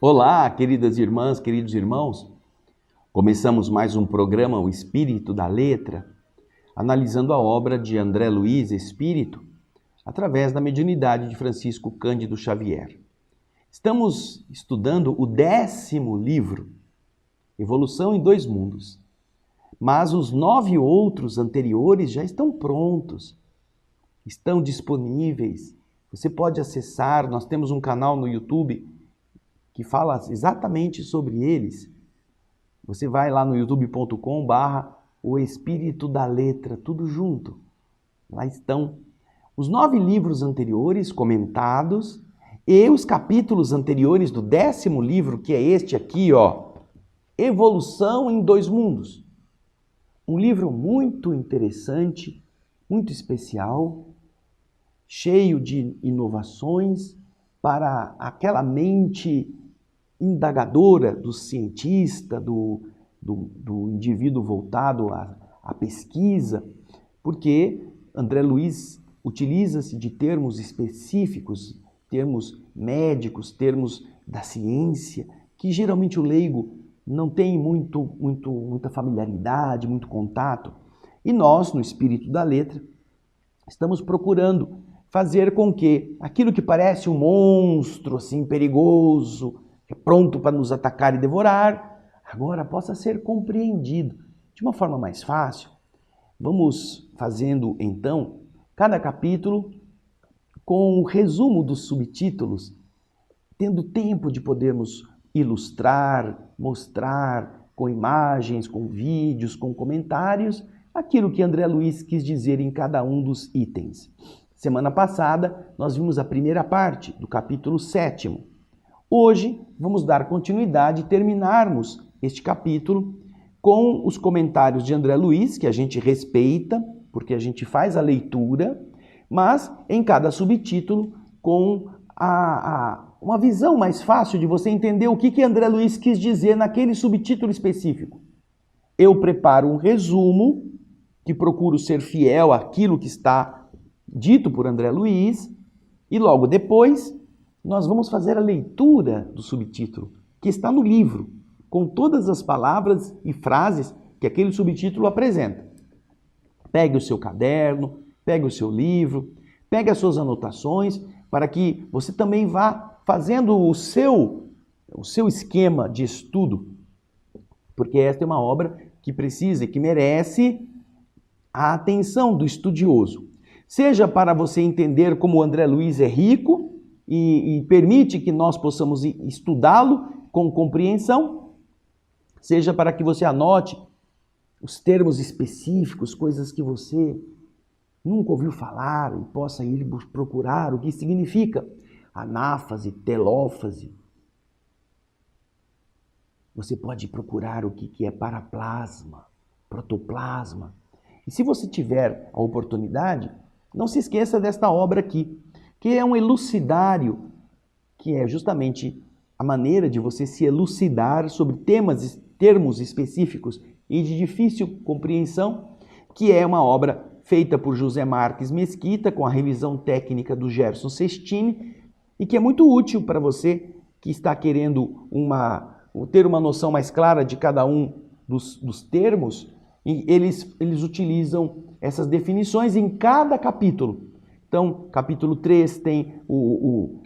Olá, queridas irmãs, queridos irmãos. Começamos mais um programa, O Espírito da Letra, analisando a obra de André Luiz Espírito, através da mediunidade de Francisco Cândido Xavier. Estamos estudando o 10º livro, Evolução em Dois Mundos, mas os 9 outros anteriores já estão prontos, estão disponíveis. Você pode acessar, nós temos um canal no YouTube que fala exatamente sobre eles. Você vai lá no youtube.com/o Espírito da Letra, tudo junto. Lá estão os 9 livros anteriores comentados e os capítulos anteriores do 10º livro, que é este aqui, ó, Evolução em Dois Mundos. Um livro muito interessante, muito especial, cheio de inovações para aquela mente indagadora do cientista, do indivíduo voltado à pesquisa, porque André Luiz utiliza-se de termos específicos, termos médicos, termos da ciência, que geralmente o leigo não tem muita familiaridade, muito contato. E nós, no Espírito da Letra, estamos procurando fazer com que aquilo que parece um monstro assim perigoso, pronto para nos atacar e devorar, agora possa ser compreendido de uma forma mais fácil. Vamos fazendo então cada capítulo com o resumo dos subtítulos, tendo tempo de podermos ilustrar, mostrar com imagens, com vídeos, com comentários, aquilo que André Luiz quis dizer em cada um dos itens. Semana passada nós vimos a primeira parte do capítulo 7º. Hoje vamos dar continuidade e terminarmos este capítulo com os comentários de André Luiz, que a gente respeita, porque a gente faz a leitura, mas em cada subtítulo com uma visão mais fácil de você entender o que André Luiz quis dizer naquele subtítulo específico. Eu preparo um resumo, que procuro ser fiel àquilo que está dito por André Luiz, e logo depois nós vamos fazer a leitura do subtítulo, que está no livro, com todas as palavras e frases que aquele subtítulo apresenta. Pegue o seu caderno, pegue o seu livro, pegue as suas anotações, para que você também vá fazendo o seu esquema de estudo, porque esta é uma obra que precisa e que merece a atenção do estudioso. Seja para você entender como o André Luiz é rico e permite que nós possamos estudá-lo com compreensão, seja para que você anote os termos específicos, coisas que você nunca ouviu falar e possa ir procurar o que significa anáfase, telófase. Você pode procurar o que é paraplasma, protoplasma. E se você tiver a oportunidade, não se esqueça desta obra aqui, que é um elucidário, que é justamente a maneira de você se elucidar sobre termos específicos e de difícil compreensão, que é uma obra feita por José Marques Mesquita, com a revisão técnica do Gerson Sestini, e que é muito útil para você que está querendo ter uma noção mais clara de cada um dos termos, e eles utilizam essas definições em cada capítulo. Então, capítulo 3 tem o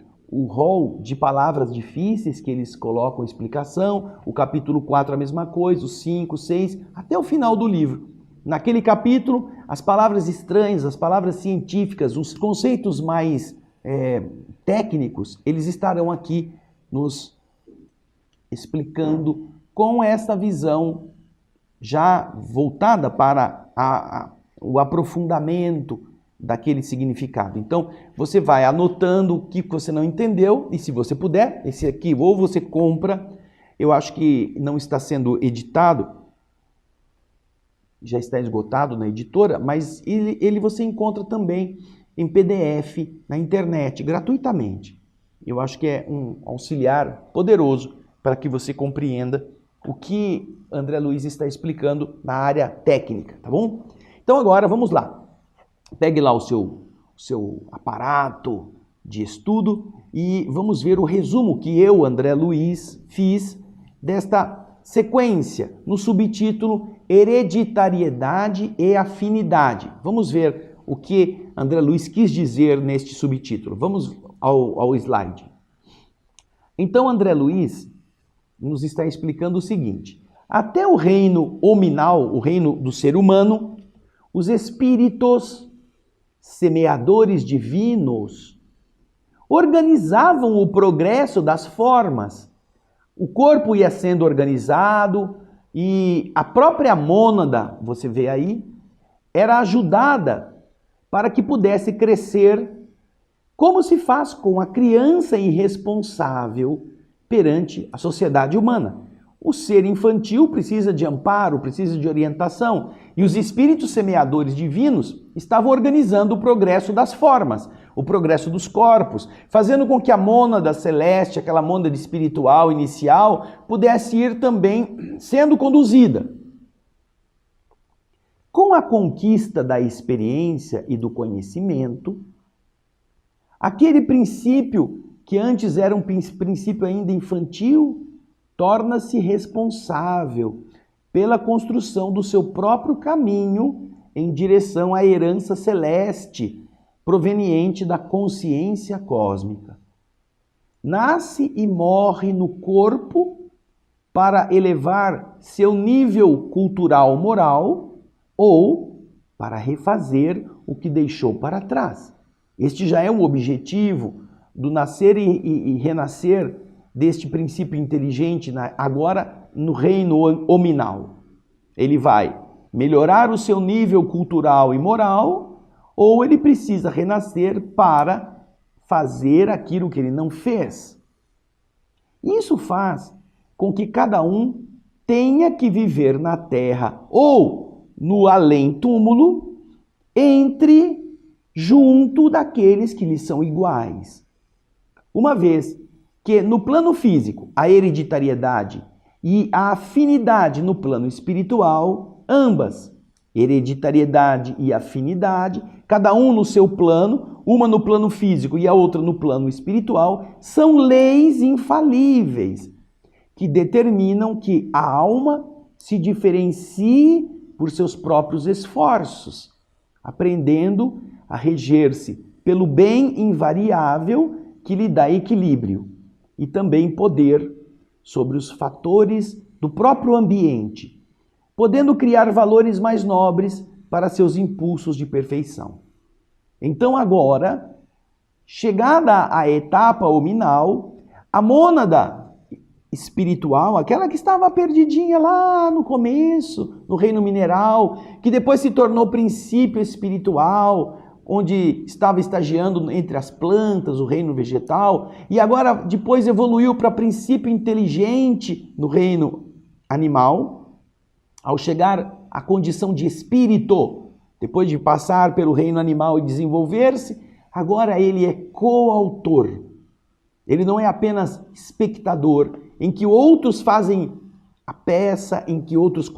rol de palavras difíceis que eles colocam explicação, o capítulo 4 a mesma coisa, o 5, 6, até o final do livro. Naquele capítulo, as palavras estranhas, as palavras científicas, os conceitos mais técnicos, eles estarão aqui nos explicando com essa visão já voltada para o aprofundamento daquele significado. Então, você vai anotando o que você não entendeu e, se você puder, esse aqui ou você compra, eu acho que não está sendo editado, já está esgotado na editora, mas ele você encontra também em PDF na internet, gratuitamente. Eu acho que é um auxiliar poderoso para que você compreenda o que André Luiz está explicando na área técnica, tá bom? Então agora vamos lá. Pegue lá o seu aparato de estudo e vamos ver o resumo que eu, André Luiz, fiz desta sequência no subtítulo Hereditariedade e Afinidade. Vamos ver o que André Luiz quis dizer neste subtítulo. Vamos ao slide. Então, André Luiz nos está explicando o seguinte: até o reino hominal, o reino do ser humano, os espíritos semeadores divinos organizavam o progresso das formas. O corpo ia sendo organizado e a própria mônada, você vê aí, era ajudada para que pudesse crescer, como se faz com a criança irresponsável perante a sociedade humana. O ser infantil precisa de amparo, precisa de orientação, e os espíritos semeadores divinos estavam organizando o progresso das formas, o progresso dos corpos, fazendo com que a mônada celeste, aquela mônada espiritual inicial, pudesse ir também sendo conduzida. Com a conquista da experiência e do conhecimento, aquele princípio que antes era um princípio ainda infantil, torna-se responsável pela construção do seu próprio caminho em direção à herança celeste, proveniente da consciência cósmica. Nasce e morre no corpo para elevar seu nível cultural moral ou para refazer o que deixou para trás. Este já é um objetivo do nascer e renascer deste princípio inteligente, agora no reino hominal. Ele vai melhorar o seu nível cultural e moral, ou ele precisa renascer para fazer aquilo que ele não fez. Isso faz com que cada um tenha que viver na terra ou no além-túmulo, junto daqueles que lhe são iguais. Uma vez que no plano físico, a hereditariedade e a afinidade no plano espiritual, ambas, hereditariedade e afinidade, cada um no seu plano, uma no plano físico e a outra no plano espiritual, são leis infalíveis que determinam que a alma se diferencie por seus próprios esforços, aprendendo a reger-se pelo bem invariável que lhe dá equilíbrio e também poder sobre os fatores do próprio ambiente, podendo criar valores mais nobres para seus impulsos de perfeição. Então agora, chegada à etapa hominal, a mônada espiritual, aquela que estava perdidinha lá no começo, no reino mineral, que depois se tornou princípio espiritual, onde estava estagiando entre as plantas, o reino vegetal, e agora depois evoluiu para princípio inteligente no reino animal, ao chegar à condição de espírito, depois de passar pelo reino animal e desenvolver-se, agora ele é coautor. Ele não é apenas espectador, em que outros fazem a peça, em que outros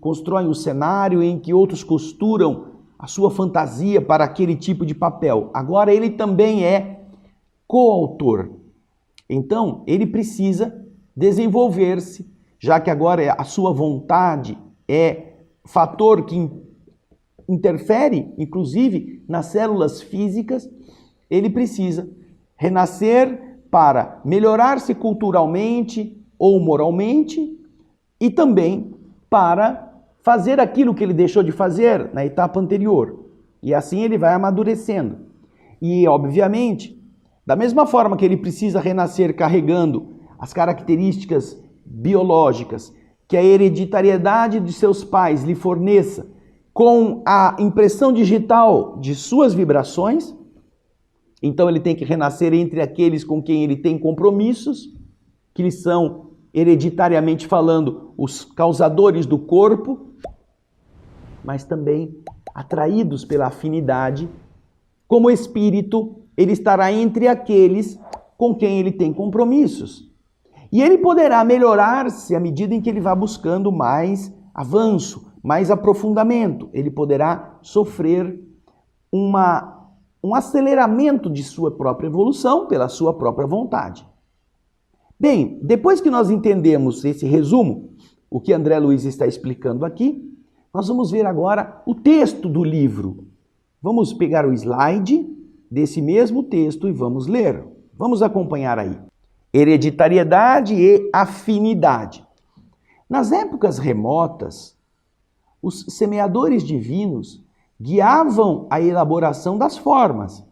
constroem o cenário, em que outros costuram a sua fantasia para aquele tipo de papel. Agora ele também é coautor. Então, ele precisa desenvolver-se, já que agora a sua vontade é fator que interfere, inclusive, nas células físicas, ele precisa renascer para melhorar-se culturalmente ou moralmente e também para fazer aquilo que ele deixou de fazer na etapa anterior. E assim ele vai amadurecendo. E, obviamente, da mesma forma que ele precisa renascer carregando as características biológicas que a hereditariedade de seus pais lhe forneça com a impressão digital de suas vibrações, então ele tem que renascer entre aqueles com quem ele tem compromissos, que lhe são, hereditariamente falando, os causadores do corpo, mas também atraídos pela afinidade. Como espírito, ele estará entre aqueles com quem ele tem compromissos. E ele poderá melhorar-se à medida em que ele vá buscando mais avanço, mais aprofundamento. Ele poderá sofrer um um aceleramento de sua própria evolução pela sua própria vontade. Bem, depois que nós entendemos esse resumo, o que André Luiz está explicando aqui, nós vamos ver agora o texto do livro. Vamos pegar o slide desse mesmo texto e vamos ler. Vamos acompanhar aí. Hereditariedade e afinidade. Nas épocas remotas, os semeadores divinos guiavam a elaboração das formas,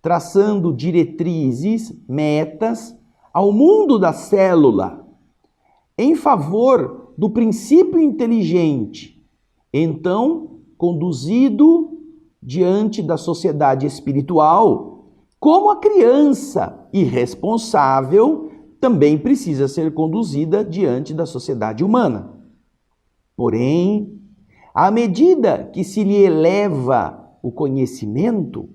traçando diretrizes, metas ao mundo da célula, em favor do princípio inteligente, então conduzido diante da sociedade espiritual, como a criança irresponsável também precisa ser conduzida diante da sociedade humana. Porém, à medida que se lhe eleva o conhecimento,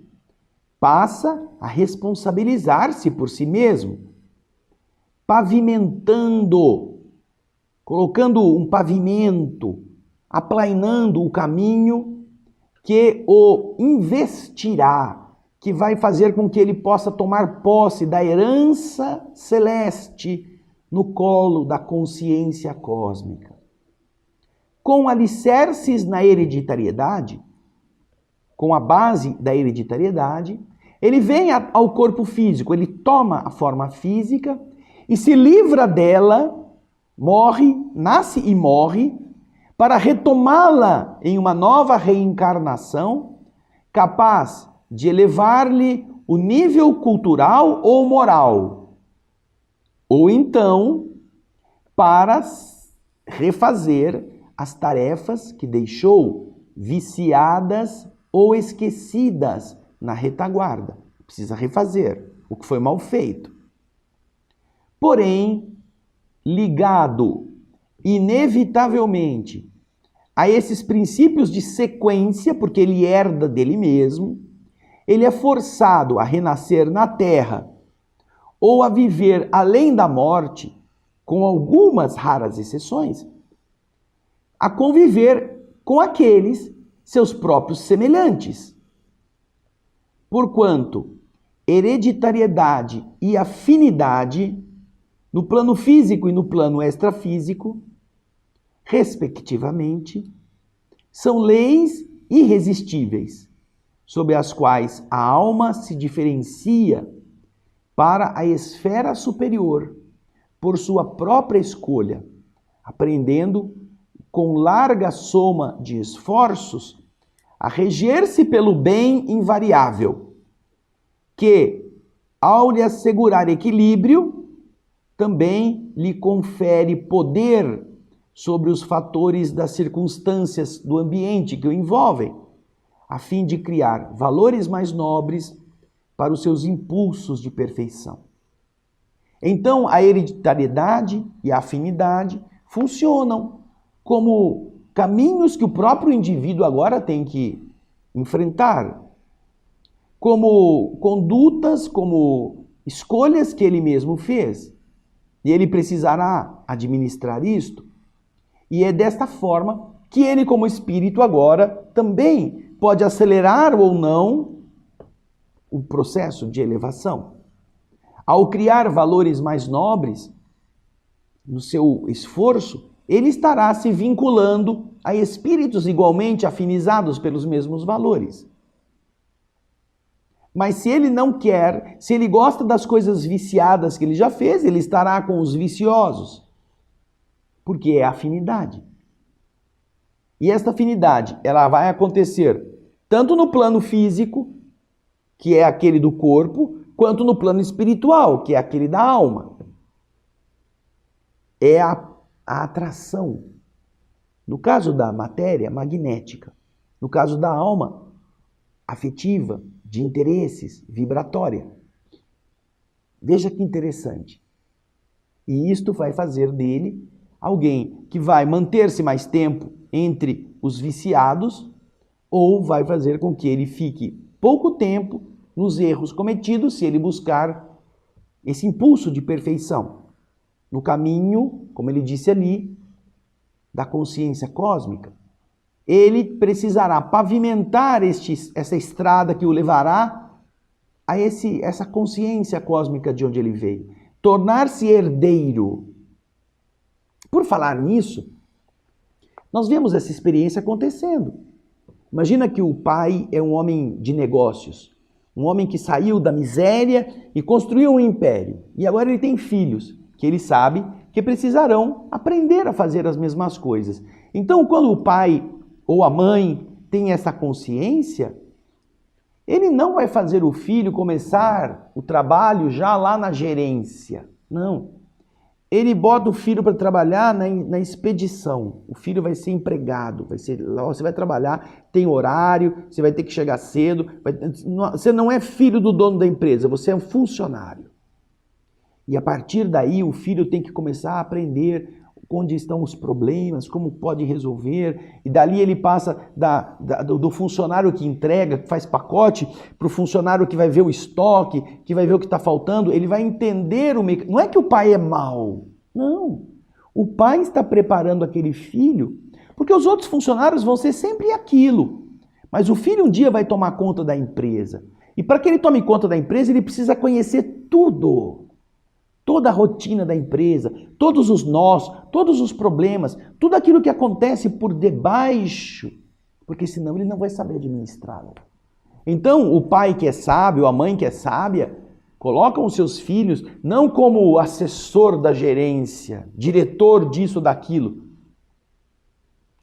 passa a responsabilizar-se por si mesmo, pavimentando, colocando um pavimento, aplainando o caminho que o investirá, que vai fazer com que ele possa tomar posse da herança celeste no colo da consciência cósmica. Com alicerces na hereditariedade, com a base da hereditariedade, ele vem ao corpo físico, ele toma a forma física e se livra dela, morre, nasce e morre, para retomá-la em uma nova reencarnação, capaz de elevar-lhe o nível cultural ou moral, ou então para refazer as tarefas que deixou viciadas ou esquecidas na retaguarda. Precisa refazer o que foi mal feito. Porém, ligado inevitavelmente a esses princípios de sequência, porque ele herda dele mesmo, ele é forçado a renascer na Terra ou a viver além da morte, com algumas raras exceções, a conviver com aqueles seus próprios semelhantes. Porquanto hereditariedade e afinidade, no plano físico e no plano extrafísico, respectivamente, são leis irresistíveis, sob as quais a alma se diferencia para a esfera superior, por sua própria escolha, aprendendo com larga soma de esforços a reger-se pelo bem invariável, que, ao lhe assegurar equilíbrio, também lhe confere poder sobre os fatores das circunstâncias do ambiente que o envolvem, a fim de criar valores mais nobres para os seus impulsos de perfeição. Então, a hereditariedade e a afinidade funcionam como caminhos que o próprio indivíduo agora tem que enfrentar, como condutas, como escolhas que ele mesmo fez. E ele precisará administrar isto. E é desta forma que ele, como espírito, agora também pode acelerar ou não o processo de elevação. Ao criar valores mais nobres, no seu esforço, ele estará se vinculando a espíritos igualmente afinizados pelos mesmos valores. Mas se ele não quer, se ele gosta das coisas viciadas que ele já fez, ele estará com os viciosos. Porque é afinidade. E esta afinidade, ela vai acontecer tanto no plano físico, que é aquele do corpo, quanto no plano espiritual, que é aquele da alma. É a atração. No caso da matéria, magnética. No caso da alma, afetiva, de interesses, vibratória. Veja que interessante. E isto vai fazer dele alguém que vai manter-se mais tempo entre os viciados ou vai fazer com que ele fique pouco tempo nos erros cometidos se ele buscar esse impulso de perfeição. No caminho, como ele disse ali, da consciência cósmica. ele precisará pavimentar essa estrada que o levará a essa consciência cósmica de onde ele veio. Tornar-se herdeiro. Por falar nisso, nós vemos essa experiência acontecendo. Imagina que o pai é um homem de negócios, um homem que saiu da miséria e construiu um império. E agora ele tem filhos, que ele sabe que precisarão aprender a fazer as mesmas coisas. Então, quando o pai ou a mãe tem essa consciência, ele não vai fazer o filho começar o trabalho já lá na gerência. Não. Ele bota o filho para trabalhar na expedição. O filho vai ser empregado, você vai trabalhar, tem horário, você vai ter que chegar cedo. Você não é filho do dono da empresa, você é um funcionário. E a partir daí o filho tem que começar a aprender onde estão os problemas, como pode resolver, e dali ele passa do funcionário que entrega, que faz pacote, para o funcionário que vai ver o estoque, que vai ver o que está faltando, ele vai entender o mecanismo. Não é que o pai é mau, não. O pai está preparando aquele filho, porque os outros funcionários vão ser sempre aquilo, mas o filho um dia vai tomar conta da empresa, e para que ele tome conta da empresa, ele precisa conhecer tudo. Toda a rotina da empresa, todos os nós, todos os problemas, tudo aquilo que acontece por debaixo, porque senão ele não vai saber administrá-lo. Então, o pai que é sábio, a mãe que é sábia, colocam os seus filhos não como assessor da gerência, diretor disso, daquilo.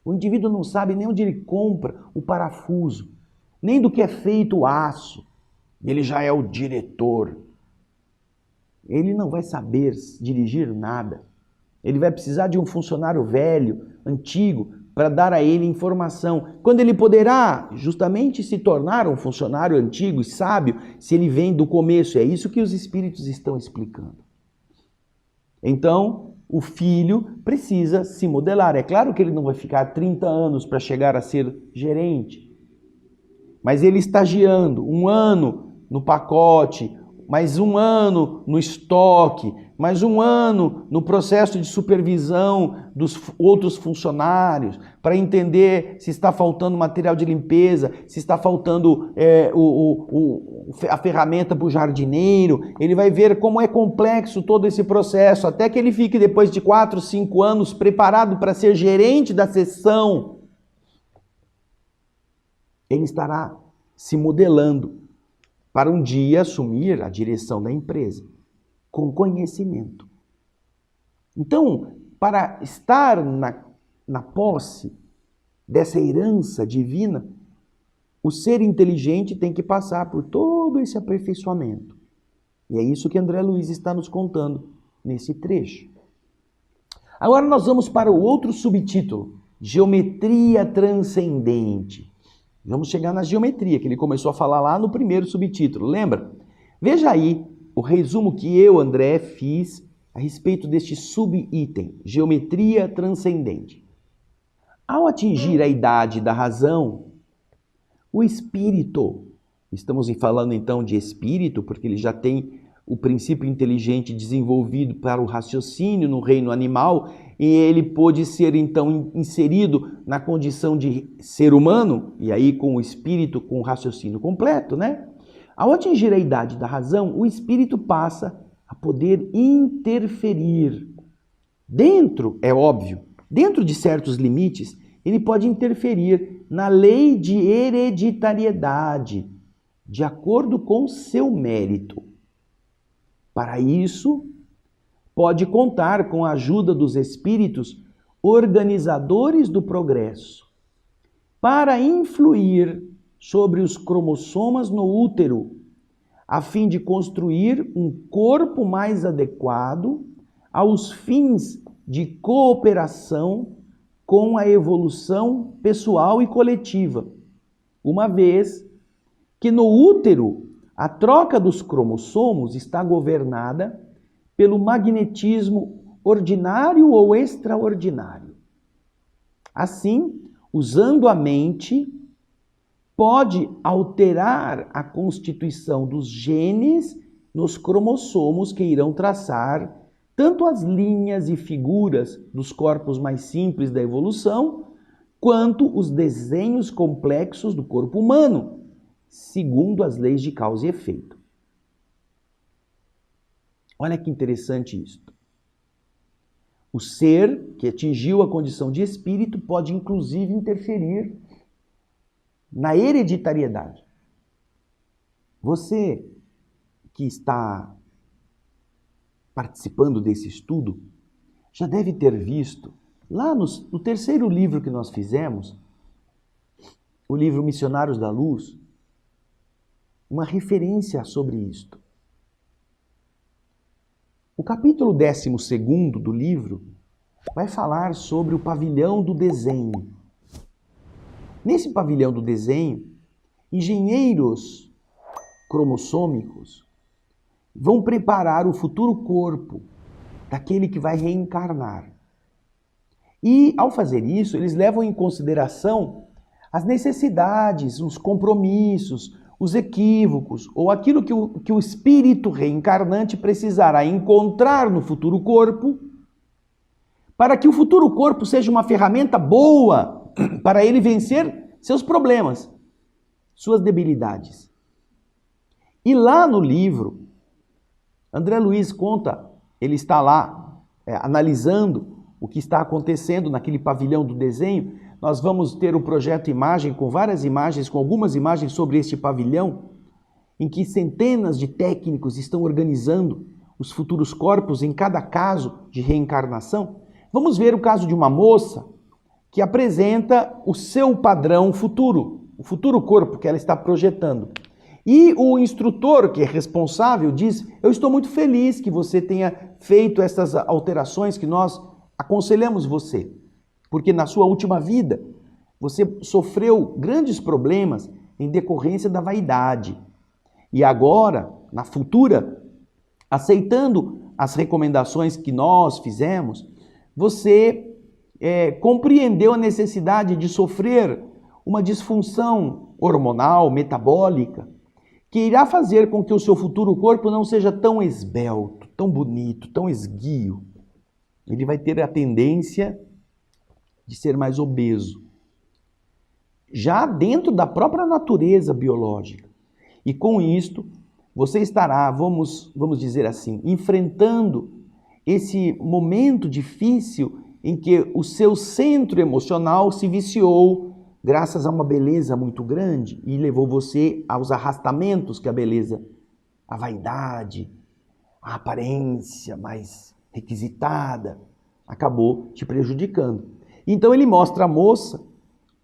O indivíduo não sabe nem onde ele compra o parafuso, nem do que é feito o aço. Ele já é o diretor. Ele não vai saber dirigir nada. Ele vai precisar de um funcionário velho, antigo, para dar a ele informação. Quando ele poderá justamente se tornar um funcionário antigo e sábio, se ele vem do começo. É isso que os espíritos estão explicando. Então, o filho precisa se modelar. É claro que ele não vai ficar 30 anos para chegar a ser gerente, mas ele estagiando 1 ano no pacote, mais 1 ano no estoque, mais 1 ano no processo de supervisão dos outros funcionários, para entender se está faltando material de limpeza, se está faltando a ferramenta para o jardineiro. Ele vai ver como é complexo todo esse processo, até que ele fique, depois de 4, 5 anos, preparado para ser gerente da seção. Ele estará se modelando para um dia assumir a direção da empresa, com conhecimento. Então, para estar na posse dessa herança divina, o ser inteligente tem que passar por todo esse aperfeiçoamento. E é isso que André Luiz está nos contando nesse trecho. Agora nós vamos para o outro subtítulo, Geometria Transcendente. Vamos chegar na geometria, que ele começou a falar lá no primeiro subtítulo, lembra? Veja aí o resumo que eu, André, fiz a respeito deste subitem, geometria transcendente. Ao atingir a idade da razão, o espírito, estamos falando então de espírito, porque ele já tem o princípio inteligente desenvolvido para o raciocínio no reino animal, e ele pôde ser então inserido na condição de ser humano, e aí com o espírito, com o raciocínio completo, né? Ao atingir a idade da razão, o espírito passa a poder interferir. Dentro, é óbvio, dentro de certos limites, ele pode interferir na lei de hereditariedade, de acordo com seu mérito. Para isso, pode contar com a ajuda dos espíritos organizadores do progresso, para influir sobre os cromossomas no útero, a fim de construir um corpo mais adequado aos fins de cooperação com a evolução pessoal e coletiva, uma vez que no útero a troca dos cromossomos está governada pelo magnetismo ordinário ou extraordinário. Assim, usando a mente, pode alterar a constituição dos genes nos cromossomos que irão traçar tanto as linhas e figuras dos corpos mais simples da evolução, quanto os desenhos complexos do corpo humano, segundo as leis de causa e efeito. Olha que interessante isso. O ser que atingiu a condição de espírito pode inclusive interferir na hereditariedade. Você que está participando desse estudo já deve ter visto, lá no terceiro livro que nós fizemos, o livro Missionários da Luz, uma referência sobre isto. O capítulo 12º do livro vai falar sobre o pavilhão do desenho. Nesse pavilhão do desenho, engenheiros cromossômicos vão preparar o futuro corpo daquele que vai reencarnar. E, ao fazer isso, eles levam em consideração as necessidades, os compromissos, os equívocos, ou aquilo que o espírito reencarnante precisará encontrar no futuro corpo, para que o futuro corpo seja uma ferramenta boa para ele vencer seus problemas, suas debilidades. E lá no livro, André Luiz conta, ele está lá analisando o que está acontecendo naquele pavilhão do desenho. Nós vamos ter o projeto Imagem, com várias imagens, com algumas imagens sobre este pavilhão, em que centenas de técnicos estão organizando os futuros corpos em cada caso de reencarnação. Vamos ver o caso de uma moça que apresenta o seu padrão futuro, o futuro corpo que ela está projetando. E o instrutor, que é responsável, diz: eu estou muito feliz que você tenha feito essas alterações que nós aconselhamos você, porque na sua última vida você sofreu grandes problemas em decorrência da vaidade. E agora, na futura, aceitando as recomendações que nós fizemos, você compreendeu a necessidade de sofrer uma disfunção hormonal, metabólica, que irá fazer com que o seu futuro corpo não seja tão esbelto, tão bonito, tão esguio. Ele vai ter a tendência de ser mais obeso, já dentro da própria natureza biológica. E com isto, você estará, vamos dizer assim, enfrentando esse momento difícil em que o seu centro emocional se viciou graças a uma beleza muito grande e levou você aos arrastamentos que a beleza, a vaidade, a aparência mais requisitada, acabou te prejudicando. Então ele mostra a moça,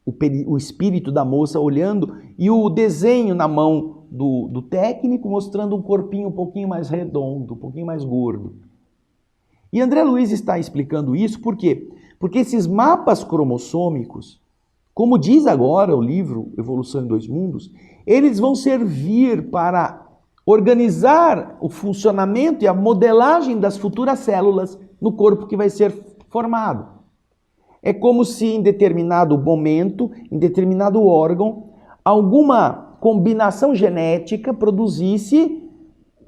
o espírito da moça olhando e o desenho na mão do técnico mostrando um corpinho um pouquinho mais redondo, um pouquinho mais gordo. E André Luiz está explicando isso por quê? Porque esses mapas cromossômicos, como diz agora o livro Evolução em Dois Mundos, eles vão servir para organizar o funcionamento e a modelagem das futuras células no corpo que vai ser formado. É como se em determinado momento, em determinado órgão, alguma combinação genética produzisse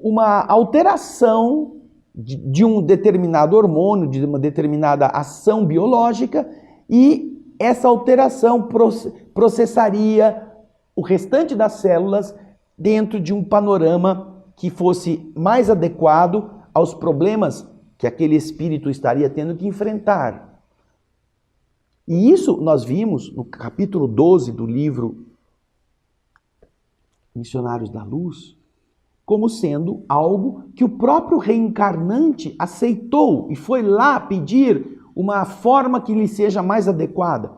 uma alteração de um determinado hormônio, de uma determinada ação biológica, e essa alteração processaria o restante das células dentro de um panorama que fosse mais adequado aos problemas que aquele espírito estaria tendo que enfrentar. E isso nós vimos no capítulo 12 do livro Missionários da Luz, como sendo algo que o próprio reencarnante aceitou e foi lá pedir uma forma que lhe seja mais adequada.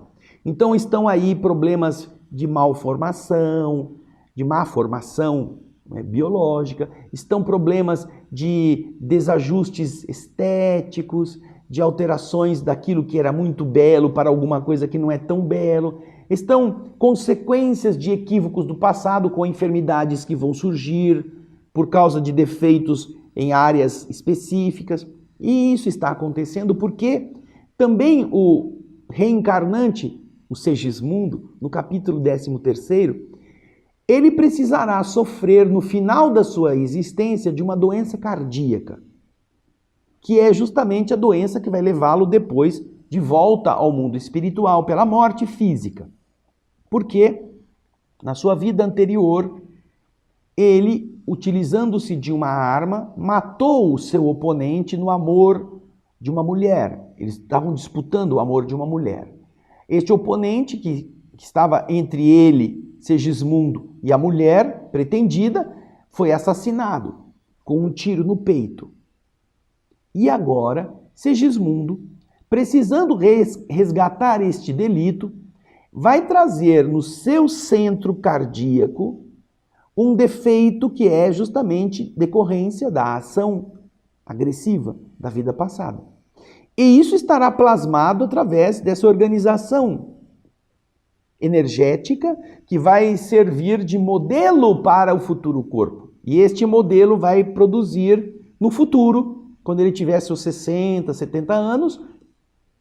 Então estão aí problemas de malformação, de má formação biológica, estão problemas de desajustes estéticos, de alterações daquilo que era muito belo para alguma coisa que não é tão belo. Estão consequências de equívocos do passado com enfermidades que vão surgir por causa de defeitos em áreas específicas. E isso está acontecendo porque também o reencarnante, o Segismundo, no capítulo 13º, ele precisará sofrer no final da sua existência de uma doença cardíaca, que é justamente a doença que vai levá-lo depois de volta ao mundo espiritual pela morte física. Porque na sua vida anterior, ele, utilizando-se de uma arma, matou o seu oponente no amor de uma mulher. Eles estavam disputando o amor de uma mulher. Este oponente que estava entre ele, Segismundo, e a mulher pretendida, foi assassinado com um tiro no peito. E agora, Segismundo, precisando resgatar este delito, vai trazer no seu centro cardíaco um defeito que é justamente decorrência da ação agressiva da vida passada. E isso estará plasmado através dessa organização energética que vai servir de modelo para o futuro corpo. E este modelo vai produzir no futuro, quando ele tiver seus 60, 70 anos,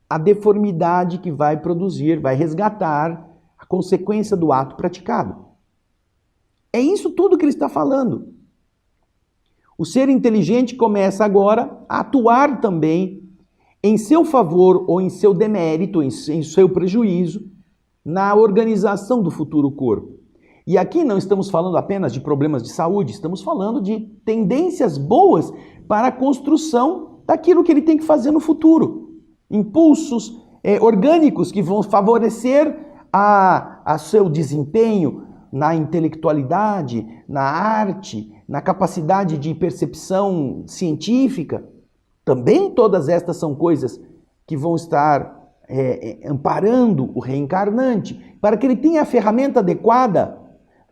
a deformidade que vai produzir, vai resgatar a consequência do ato praticado. É isso tudo que ele está falando. O ser inteligente começa agora a atuar também em seu favor ou em seu demérito, em seu prejuízo, na organização do futuro corpo. E aqui não estamos falando apenas de problemas de saúde, estamos falando de tendências boas para a construção daquilo que ele tem que fazer no futuro. Impulsos orgânicos que vão favorecer a seu desempenho na intelectualidade, na arte, na capacidade de percepção científica. Também todas estas são coisas que vão estar amparando o reencarnante, para que ele tenha a ferramenta adequada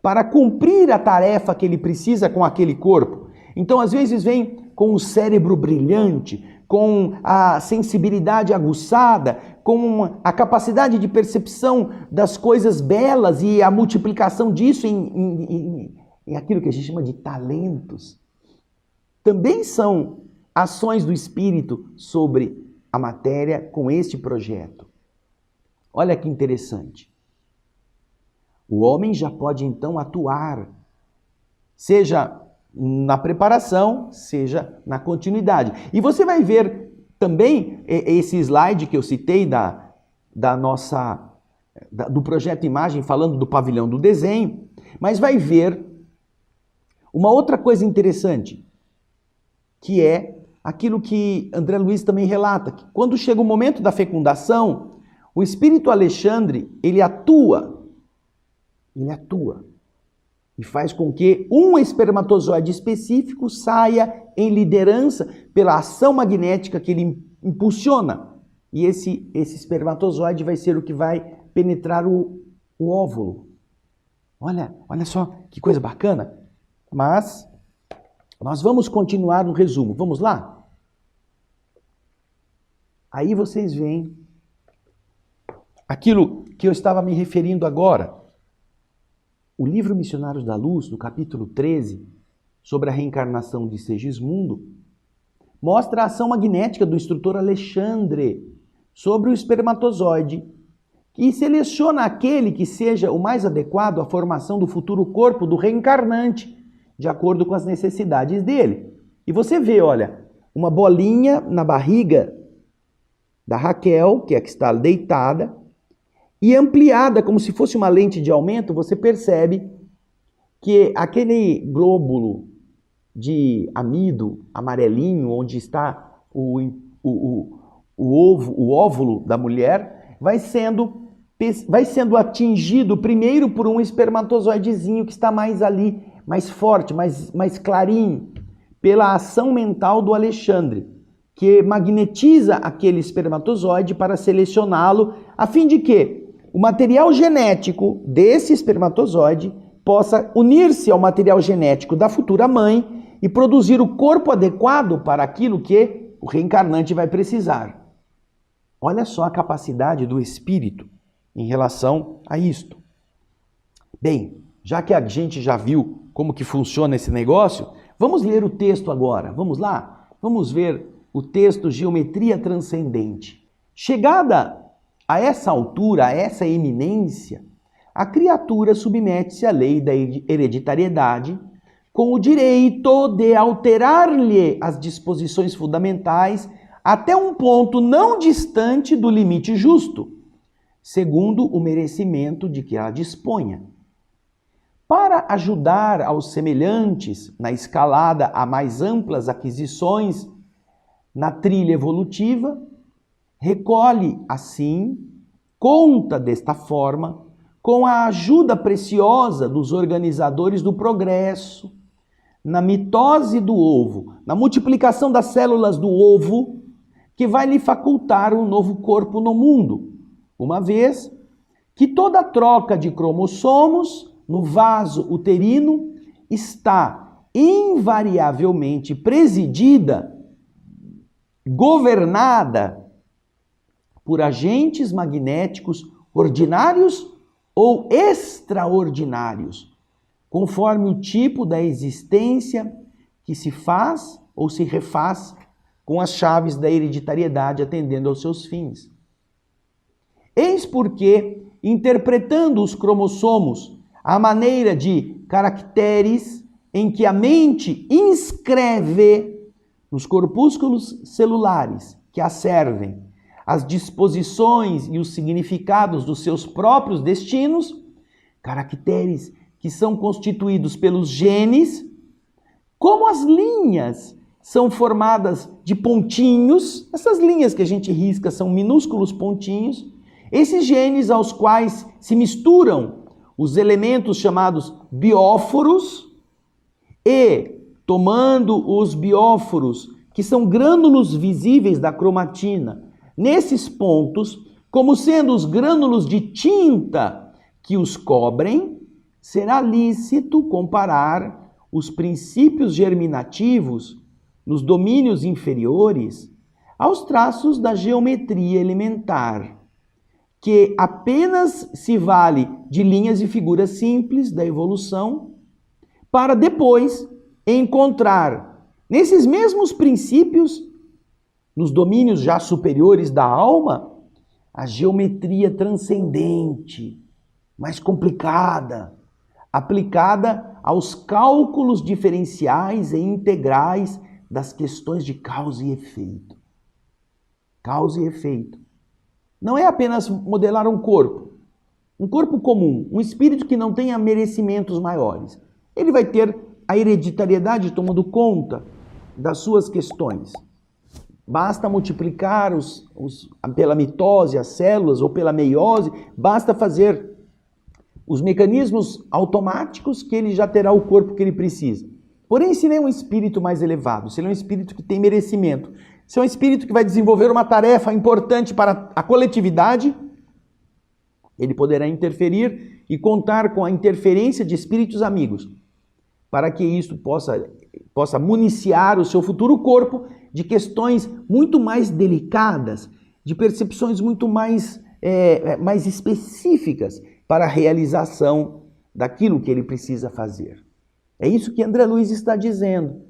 para cumprir a tarefa que ele precisa com aquele corpo. Então, às vezes, vem com o cérebro brilhante, com a sensibilidade aguçada, com a capacidade de percepção das coisas belas e a multiplicação disso em aquilo que a gente chama de talentos. Também são ações do espírito sobre a matéria com este projeto. Olha que interessante. O homem já pode então atuar, seja na preparação, seja na continuidade. E você vai ver também esse slide que eu citei do projeto Imagem, falando do pavilhão do desenho, mas vai ver uma outra coisa interessante, que é aquilo que André Luiz também relata, que quando chega o momento da fecundação, o espírito Alexandre, ele atua e faz com que um espermatozoide específico saia em liderança pela ação magnética que ele impulsiona. E esse espermatozoide vai ser o que vai penetrar o óvulo. Olha só que coisa bacana. Mas nós vamos continuar no resumo. Vamos lá? Aí vocês veem aquilo que eu estava me referindo agora. O livro Missionários da Luz, no capítulo 13, sobre a reencarnação de Segismundo, mostra a ação magnética do instrutor Alexandre sobre o espermatozoide, que seleciona aquele que seja o mais adequado à formação do futuro corpo do reencarnante, de acordo com as necessidades dele. E você vê, olha, uma bolinha na barriga da Raquel, que é a que está deitada, e ampliada como se fosse uma lente de aumento, você percebe que aquele glóbulo de amido amarelinho, onde está o óvulo da mulher, vai sendo atingido primeiro por um espermatozoidezinho que está mais ali, mais forte, mais clarinho, pela ação mental do Alexandre, que magnetiza aquele espermatozoide para selecioná-lo, a fim de que o material genético desse espermatozoide possa unir-se ao material genético da futura mãe e produzir o corpo adequado para aquilo que o reencarnante vai precisar. Olha só a capacidade do espírito em relação a isto. Bem, já que a gente já viu como que funciona esse negócio, vamos ler o texto agora. Vamos lá? Vamos ver o texto Geometria Transcendente. Chegada a essa altura, a essa eminência, a criatura submete-se à lei da hereditariedade com o direito de alterar-lhe as disposições fundamentais até um ponto não distante do limite justo, segundo o merecimento de que ela disponha. Para ajudar aos semelhantes na escalada a mais amplas aquisições na trilha evolutiva, recolhe, assim, conta desta forma, com a ajuda preciosa dos organizadores do progresso, na mitose do ovo, na multiplicação das células do ovo, que vai lhe facultar um novo corpo no mundo, uma vez que toda troca de cromossomos no vaso uterino está invariavelmente presidida, governada por agentes magnéticos ordinários ou extraordinários, conforme o tipo da existência que se faz ou se refaz com as chaves da hereditariedade atendendo aos seus fins. Eis porque, interpretando os cromossomos à maneira de caracteres em que a mente inscreve nos corpúsculos celulares que a servem as disposições e os significados dos seus próprios destinos, caracteres que são constituídos pelos genes, como as linhas são formadas de pontinhos, essas linhas que a gente risca são minúsculos pontinhos, esses genes aos quais se misturam os elementos chamados bióforos e, tomando os bióforos, que são grânulos visíveis da cromatina, nesses pontos, como sendo os grânulos de tinta que os cobrem, será lícito comparar os princípios germinativos nos domínios inferiores aos traços da geometria elementar, que apenas se vale de linhas e figuras simples da evolução, para depois encontrar nesses mesmos princípios, nos domínios já superiores da alma, a geometria transcendente, mais complicada, aplicada aos cálculos diferenciais e integrais das questões de causa e efeito. Causa e efeito. Não é apenas modelar um corpo comum, um espírito que não tenha merecimentos maiores. Ele vai ter a hereditariedade tomando conta das suas questões. Basta multiplicar pela mitose as células ou pela meiose, basta fazer os mecanismos automáticos que ele já terá o corpo que ele precisa. Porém, se ele é um espírito mais elevado, se ele é um espírito que tem merecimento, se é um espírito que vai desenvolver uma tarefa importante para a coletividade, ele poderá interferir e contar com a interferência de espíritos amigos, para que isso possa municiar o seu futuro corpo de questões muito mais delicadas, de percepções muito mais específicas para a realização daquilo que ele precisa fazer. É isso que André Luiz está dizendo.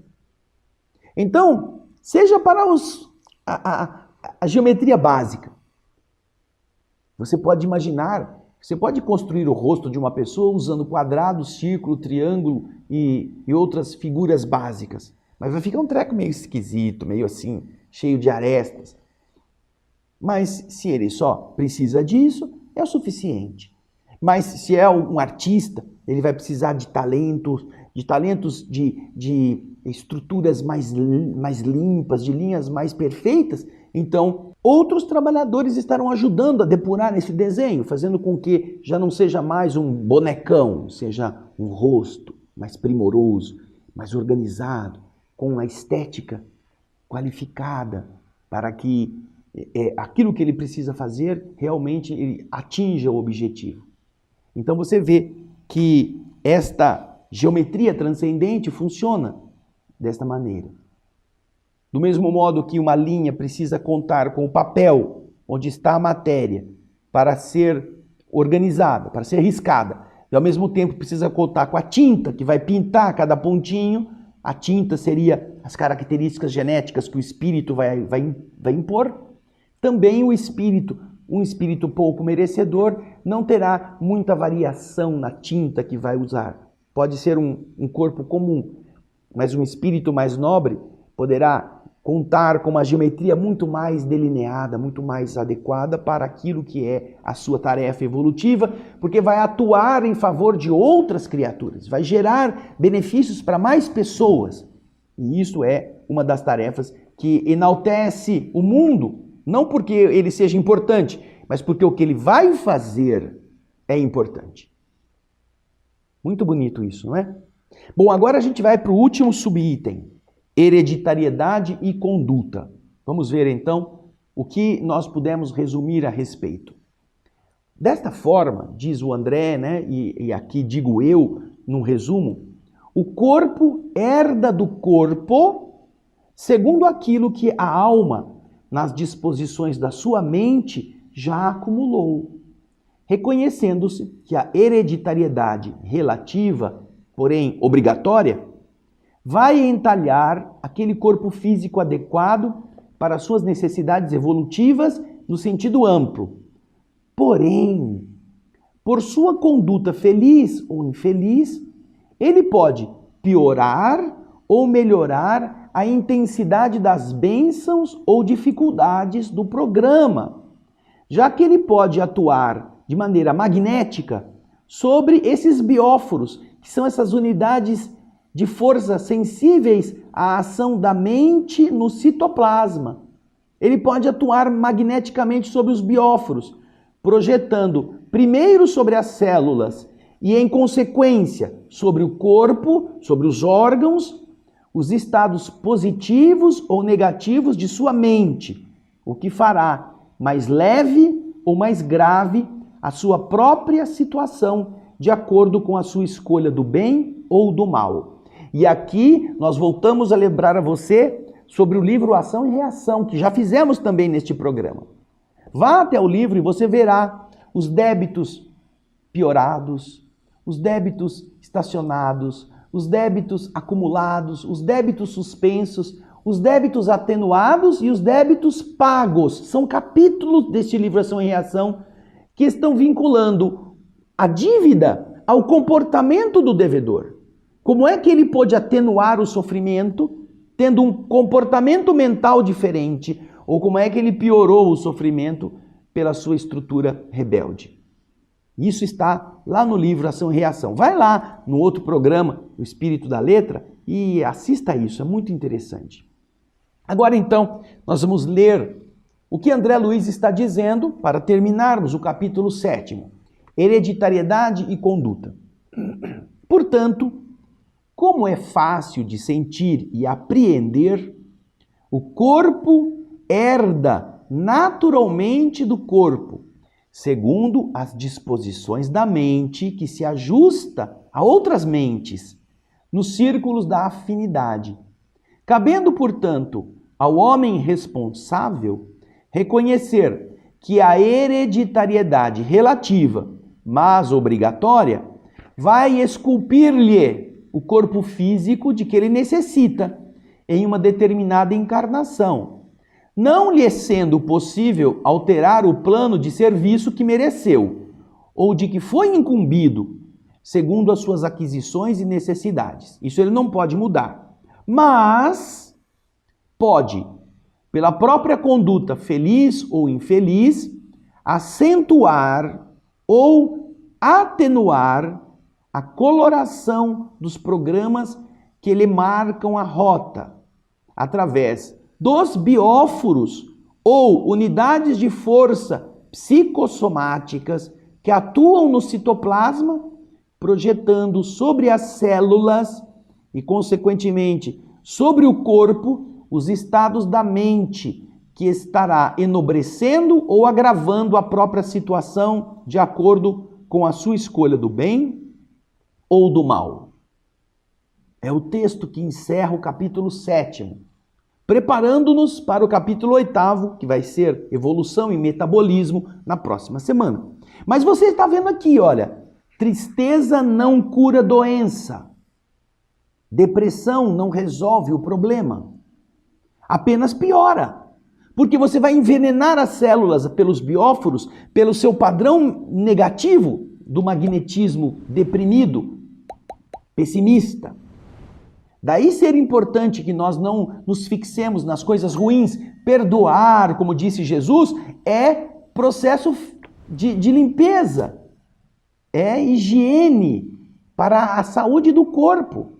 Então, seja para a geometria básica. Você pode imaginar, você pode construir o rosto de uma pessoa usando quadrado, círculo, triângulo e outras figuras básicas. Mas vai ficar um treco meio esquisito, meio assim, cheio de arestas. Mas se ele só precisa disso, é o suficiente. Mas se é um artista, ele vai precisar de talentos de estruturas mais limpas, de linhas mais perfeitas. Então, outros trabalhadores estarão ajudando a depurar esse desenho, fazendo com que já não seja mais um bonecão, seja um rosto mais primoroso, mais organizado, com uma estética qualificada, para que aquilo que ele precisa fazer realmente ele atinja o objetivo. Então você vê que esta geometria transcendente funciona desta maneira. Do mesmo modo que uma linha precisa contar com o papel onde está a matéria para ser organizada, para ser riscada, e ao mesmo tempo precisa contar com a tinta que vai pintar cada pontinho. A tinta seria as características genéticas que o espírito vai impor. Também o espírito, um espírito pouco merecedor, não terá muita variação na tinta que vai usar. Pode ser um corpo comum, mas um espírito mais nobre poderá contar com uma geometria muito mais delineada, muito mais adequada para aquilo que é a sua tarefa evolutiva, porque vai atuar em favor de outras criaturas, vai gerar benefícios para mais pessoas. E isso é uma das tarefas que enaltece o mundo, não porque ele seja importante, mas porque o que ele vai fazer é importante. Muito bonito isso, não é? Bom, agora a gente vai para o último subitem. Hereditariedade e conduta. Vamos ver então o que nós pudemos resumir a respeito. Desta forma, diz o André, né, e aqui digo eu, num resumo, o corpo herda do corpo segundo aquilo que a alma, nas disposições da sua mente, já acumulou, reconhecendo-se que a hereditariedade relativa, porém obrigatória, vai entalhar aquele corpo físico adequado para suas necessidades evolutivas no sentido amplo. Porém, por sua conduta feliz ou infeliz, ele pode piorar ou melhorar a intensidade das bênçãos ou dificuldades do programa, já que ele pode atuar de maneira magnética sobre esses bióforos, que são essas unidades de força sensíveis à ação da mente no citoplasma. Ele pode atuar magneticamente sobre os bióforos, projetando primeiro sobre as células e, em consequência, sobre o corpo, sobre os órgãos, os estados positivos ou negativos de sua mente, o que fará mais leve ou mais grave a sua própria situação, de acordo com a sua escolha do bem ou do mal. E aqui nós voltamos a lembrar a você sobre o livro Ação e Reação, que já fizemos também neste programa. Vá até o livro e você verá os débitos piorados, os débitos estacionados, os débitos acumulados, os débitos suspensos, os débitos atenuados e os débitos pagos. São capítulos deste livro Ação e Reação que estão vinculando a dívida ao comportamento do devedor. Como é que ele pôde atenuar o sofrimento tendo um comportamento mental diferente? Ou como é que ele piorou o sofrimento pela sua estrutura rebelde? Isso está lá no livro Ação e Reação. Vai lá no outro programa, O Espírito da Letra, e assista a isso, é muito interessante. Agora então, nós vamos ler o que André Luiz está dizendo para terminarmos o capítulo 7º, Hereditariedade e Conduta. Portanto, como é fácil de sentir e apreender, o corpo herda naturalmente do corpo, segundo as disposições da mente que se ajusta a outras mentes, nos círculos da afinidade. Cabendo, portanto, ao homem responsável reconhecer que a hereditariedade relativa, mas obrigatória, vai esculpir-lhe o corpo físico de que ele necessita em uma determinada encarnação, não lhe sendo possível alterar o plano de serviço que mereceu ou de que foi incumbido, segundo as suas aquisições e necessidades. Isso ele não pode mudar, mas pode, pela própria conduta feliz ou infeliz, acentuar ou atenuar a coloração dos programas que lhe marcam a rota, através dos bióforos ou unidades de força psicossomáticas que atuam no citoplasma, projetando sobre as células e, consequentemente, sobre o corpo, os estados da mente que estará enobrecendo ou agravando a própria situação de acordo com a sua escolha do bem ou do mal. É o texto que encerra o capítulo 7º, preparando-nos para o capítulo 8º, que vai ser evolução e metabolismo, na próxima semana. Mas você está vendo aqui, olha, tristeza não cura doença. Depressão não resolve o problema. Apenas piora. Porque você vai envenenar as células pelos bióforos, pelo seu padrão negativo do magnetismo deprimido, pessimista. Daí ser importante que nós não nos fixemos nas coisas ruins. Perdoar, como disse Jesus, é processo de limpeza, é higiene para a saúde do corpo.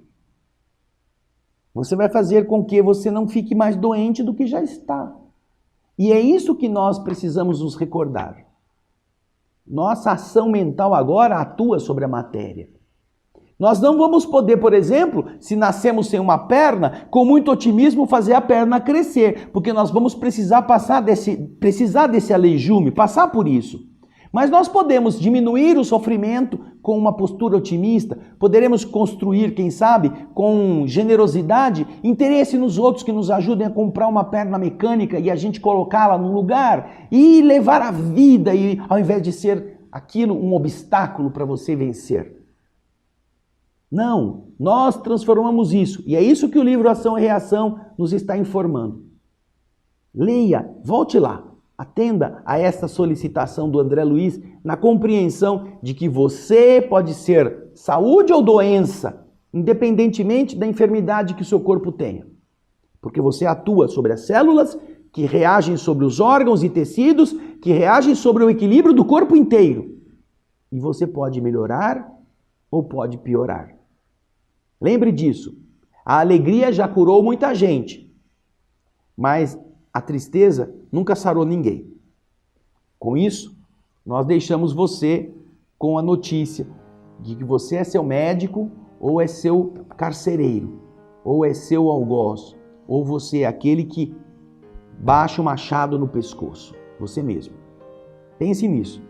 Você vai fazer com que você não fique mais doente do que já está. E é isso que nós precisamos nos recordar. Nossa ação mental agora atua sobre a matéria. Nós não vamos poder, por exemplo, se nascemos sem uma perna, com muito otimismo fazer a perna crescer, porque nós vamos precisar desse aleijume, passar por isso. Mas nós podemos diminuir o sofrimento com uma postura otimista, poderemos construir, quem sabe, com generosidade, interesse nos outros que nos ajudem a comprar uma perna mecânica e a gente colocá-la no lugar e levar a vida, e ao invés de ser aquilo um obstáculo para você vencer. Não, nós transformamos isso. E é isso que o livro Ação e Reação nos está informando. Leia, volte lá, atenda a esta solicitação do André Luiz na compreensão de que você pode ser saúde ou doença, independentemente da enfermidade que o seu corpo tenha. Porque você atua sobre as células, que reagem sobre os órgãos e tecidos, que reagem sobre o equilíbrio do corpo inteiro. E você pode melhorar ou pode piorar. Lembre disso, a alegria já curou muita gente, mas a tristeza nunca sarou ninguém. Com isso, nós deixamos você com a notícia de que você é seu médico ou é seu carcereiro, ou é seu algoz, ou você é aquele que baixa o machado no pescoço, você mesmo. Pense nisso.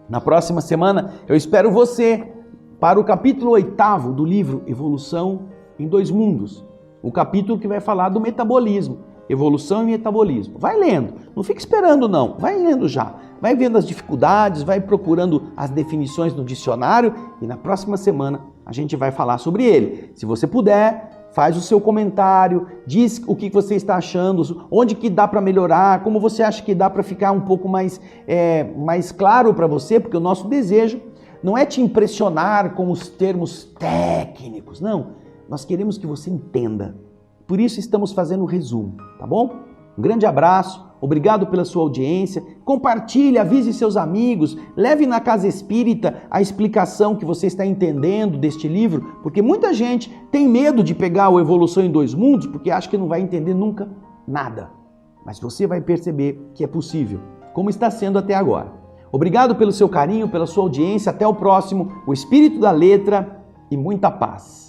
Na próxima semana eu espero você para o capítulo 8º do livro Evolução em Dois Mundos. O capítulo que vai falar do metabolismo. Evolução e metabolismo. Vai lendo, não fica esperando não, vai lendo já. Vai vendo as dificuldades, vai procurando as definições no dicionário e na próxima semana a gente vai falar sobre ele. Se você puder, faz o seu comentário, diz o que você está achando, onde que dá para melhorar, como você acha que dá para ficar um pouco mais claro para você, porque o nosso desejo não é te impressionar com os termos técnicos, não. Nós queremos que você entenda. Por isso estamos fazendo um resumo, tá bom? Um grande abraço, obrigado pela sua audiência. Compartilhe, avise seus amigos, leve na Casa Espírita a explicação que você está entendendo deste livro, porque muita gente tem medo de pegar o Evolução em Dois Mundos, porque acha que não vai entender nunca nada. Mas você vai perceber que é possível, como está sendo até agora. Obrigado pelo seu carinho, pela sua audiência. Até o próximo. O Espírito da Letra e muita paz.